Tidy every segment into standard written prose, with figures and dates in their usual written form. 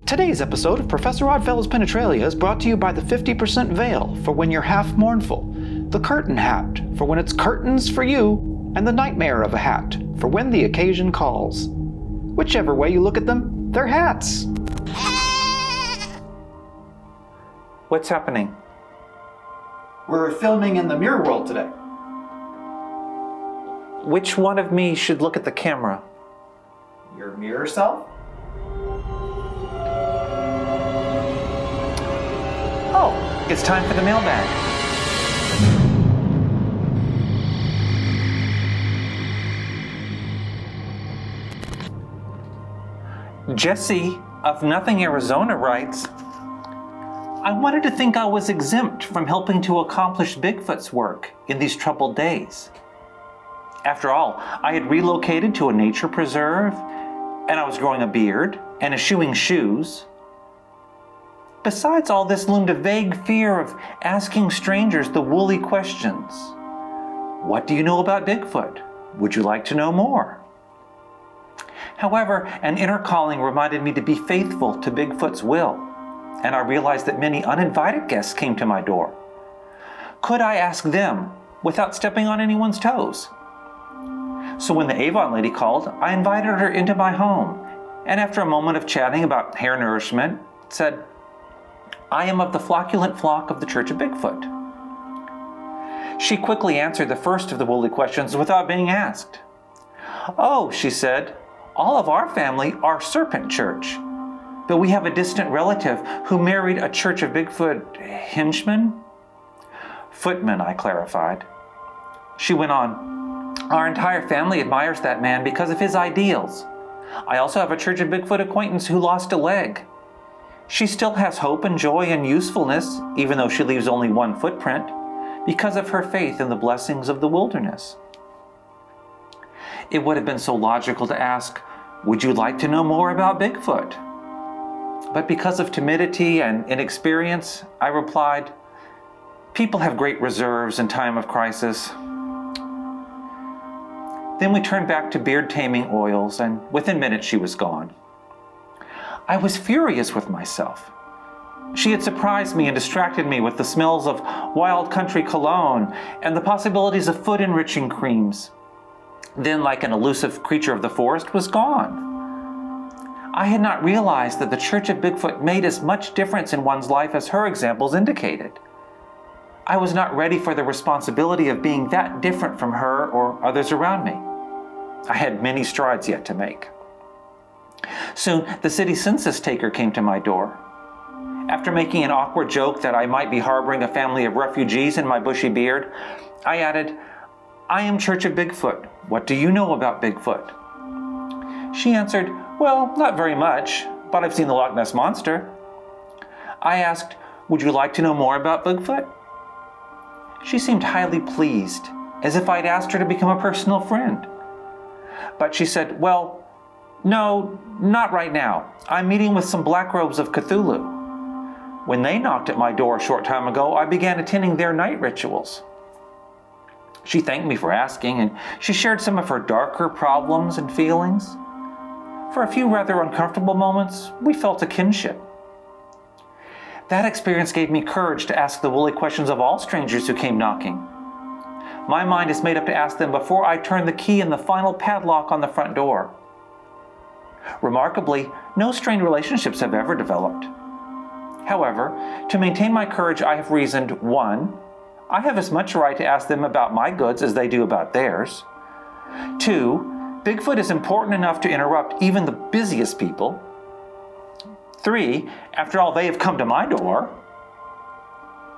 Today's episode of Professor Oddfellow's Penetralia is brought to you by the 50% veil for when you're half mournful, the curtain hat for when it's curtains for you, and the nightmare of a hat for when the occasion calls. Whichever way you look at them, they're hats. What's happening? We're filming in the mirror world today. Which one of me should look at the camera? Your mirror self? Oh, it's time for the mailbag. Jesse of Nothing, Arizona writes, I wanted to think I was exempt from helping to accomplish Bigfoot's work in these troubled days. After all, I had relocated to a nature preserve, and I was growing a beard and eschewing shoes. Besides all this loomed a vague fear of asking strangers the woolly questions. What do you know about Bigfoot? Would you like to know more? However, an inner calling reminded me to be faithful to Bigfoot's will, and I realized that many uninvited guests came to my door. Could I ask them without stepping on anyone's toes? So when the Avon lady called, I invited her into my home, and after a moment of chatting about hair nourishment, said, I am of the flocculent flock of the Church of Bigfoot. She quickly answered the first of the woolly questions without being asked. Oh, she said, all of our family are Serpent Church, but we have a distant relative who married a Church of Bigfoot henchman? Footman, I clarified. She went on, our entire family admires that man because of his ideals. I also have a Church of Bigfoot acquaintance who lost a leg. She still has hope and joy and usefulness, even though she leaves only one footprint, because of her faith in the blessings of the wilderness. It would have been so logical to ask, would you like to know more about Bigfoot? But because of timidity and inexperience, I replied, people have great reserves in time of crisis. Then we turned back to beard taming oils, and within minutes she was gone. I was furious with myself. She had surprised me and distracted me with the smells of wild country cologne and the possibilities of foot-enriching creams. Then, like an elusive creature of the forest, was gone. I had not realized that the Church of Bigfoot made as much difference in one's life as her examples indicated. I was not ready for the responsibility of being that different from her or others around me. I had many strides yet to make. Soon, the city census taker came to my door. After making an awkward joke that I might be harboring a family of refugees in my bushy beard, I added, I am Church of Bigfoot. What do you know about Bigfoot? She answered, well, not very much, but I've seen the Loch Ness Monster. I asked, would you like to know more about Bigfoot? She seemed highly pleased, as if I'd asked her to become a personal friend. But she said, well, no, not right now. I'm meeting with some black robes of Cthulhu. When they knocked at my door a short time ago, I began attending their night rituals. She thanked me for asking, and she shared some of her darker problems and feelings. For a few rather uncomfortable moments, we felt a kinship. That experience gave me courage to ask the woolly questions of all strangers who came knocking. My mind is made up to ask them before I turn the key in the final padlock on the front door. Remarkably, no strained relationships have ever developed. However, to maintain my courage, I have reasoned, 1, I have as much right to ask them about my goods as they do about theirs. 2, Bigfoot is important enough to interrupt even the busiest people. 3, after all, they have come to my door.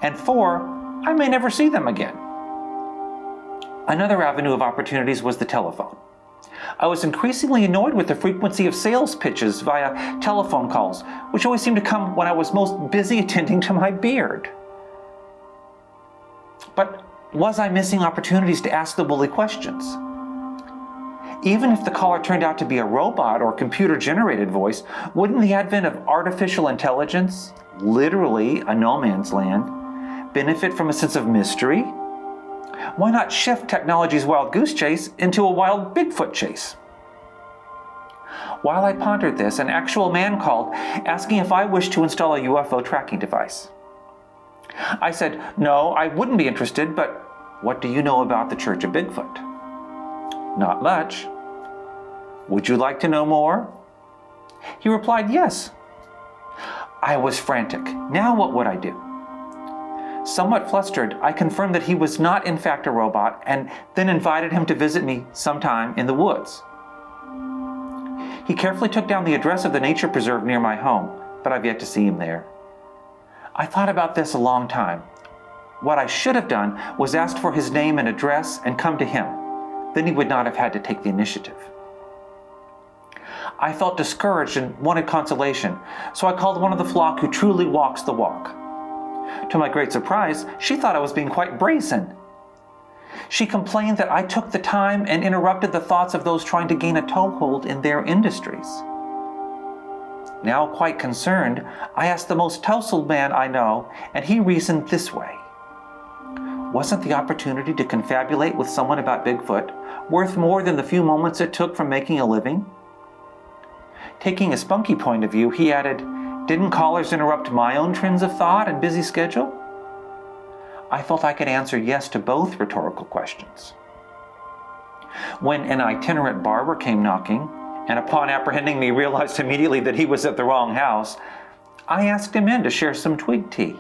And 4, I may never see them again. Another avenue of opportunities was the telephone. I was increasingly annoyed with the frequency of sales pitches via telephone calls, which always seemed to come when I was most busy attending to my beard. But was I missing opportunities to ask the woolly questions? Even if the caller turned out to be a robot or computer-generated voice, wouldn't the advent of artificial intelligence, literally a no man's land, benefit from a sense of mystery? Why not shift technology's wild goose chase into a wild Bigfoot chase? While I pondered this, an actual man called, asking if I wished to install a UFO tracking device. I said, no, I wouldn't be interested, but what do you know about the Church of Bigfoot? Not much. Would you like to know more? He replied, yes. I was frantic. Now what would I do? Somewhat flustered, I confirmed that he was not in fact a robot and then invited him to visit me sometime in the woods. He carefully took down the address of the nature preserve near my home, but I've yet to see him there. I thought about this a long time. What I should have done was asked for his name and address and come to him. Then he would not have had to take the initiative. I felt discouraged and wanted consolation, so I called one of the flock who truly walks the walk. To my great surprise, she thought I was being quite brazen. She complained that I took the time and interrupted the thoughts of those trying to gain a toehold in their industries. Now quite concerned, I asked the most tousled man I know, and he reasoned this way. Wasn't the opportunity to confabulate with someone about Bigfoot worth more than the few moments it took from making a living? Taking a spunky point of view, he added, didn't callers interrupt my own trends of thought and busy schedule? I felt I could answer yes to both rhetorical questions. When an itinerant barber came knocking, and upon apprehending me realized immediately that he was at the wrong house, I asked him in to share some twig tea.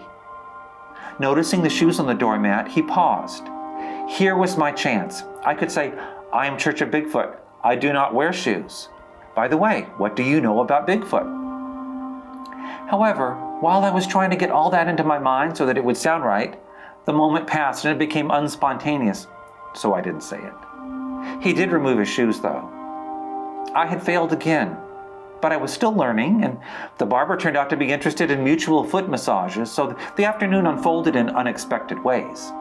Noticing the shoes on the doormat, he paused. Here was my chance. I could say, I am Church of Bigfoot. I do not wear shoes. By the way, what do you know about Bigfoot? However, while I was trying to get all that into my mind so that it would sound right, the moment passed and it became unspontaneous, so I didn't say it. He did remove his shoes, though. I had failed again, but I was still learning, and the barber turned out to be interested in mutual foot massages, so the afternoon unfolded in unexpected ways.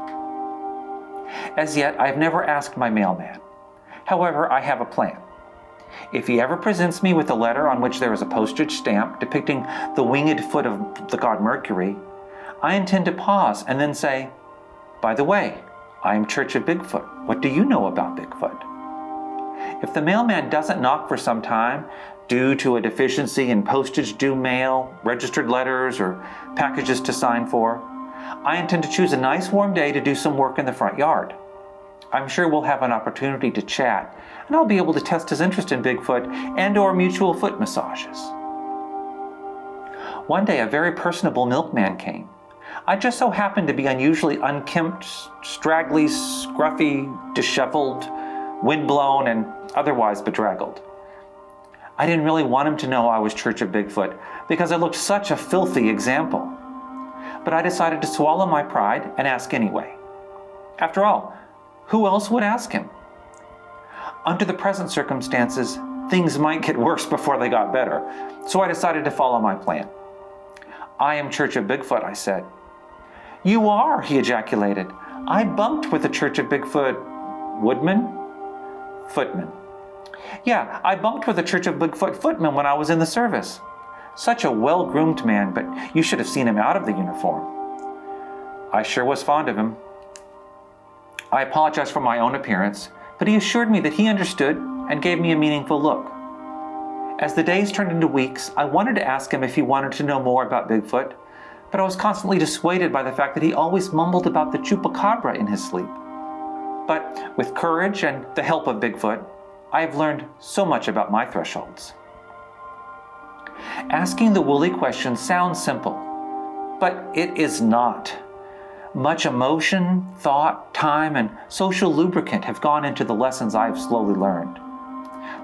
As yet, I have never asked my mailman. However, I have a plan. If he ever presents me with a letter on which there is a postage stamp depicting the winged foot of the god Mercury, I intend to pause and then say, by the way, I am Church of Bigfoot. What do you know about Bigfoot? If the mailman doesn't knock for some time, due to a deficiency in postage due mail, registered letters, or packages to sign for, I intend to choose a nice warm day to do some work in the front yard. I'm sure we'll have an opportunity to chat, and I'll be able to test his interest in Bigfoot and/or mutual foot massages. One day, a very personable milkman came. I just so happened to be unusually unkempt, straggly, scruffy, disheveled, windblown, and otherwise bedraggled. I didn't really want him to know I was Church of Bigfoot because I looked such a filthy example. But I decided to swallow my pride and ask anyway. After all, who else would ask him? Under the present circumstances, things might get worse before they got better, so I decided to follow my plan. I am Church of Bigfoot, I said. You are, he ejaculated. I bunked with the Church of Bigfoot woodman? Footman. Yeah, I bunked with the Church of Bigfoot footman when I was in the service. Such a well-groomed man, but you should have seen him out of the uniform. I sure was fond of him. I apologized for my own appearance, but he assured me that he understood and gave me a meaningful look. As the days turned into weeks, I wanted to ask him if he wanted to know more about Bigfoot, but I was constantly dissuaded by the fact that he always mumbled about the chupacabra in his sleep. But with courage and the help of Bigfoot, I have learned so much about my thresholds. Asking the woolly question sounds simple, but it is not. Much emotion, thought, time, and social lubricant have gone into the lessons I have slowly learned.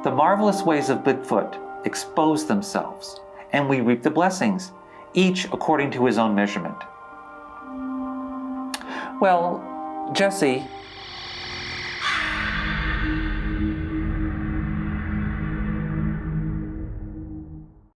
The marvelous ways of Bigfoot expose themselves, and we reap the blessings, each according to his own measurement. Well, Jesse,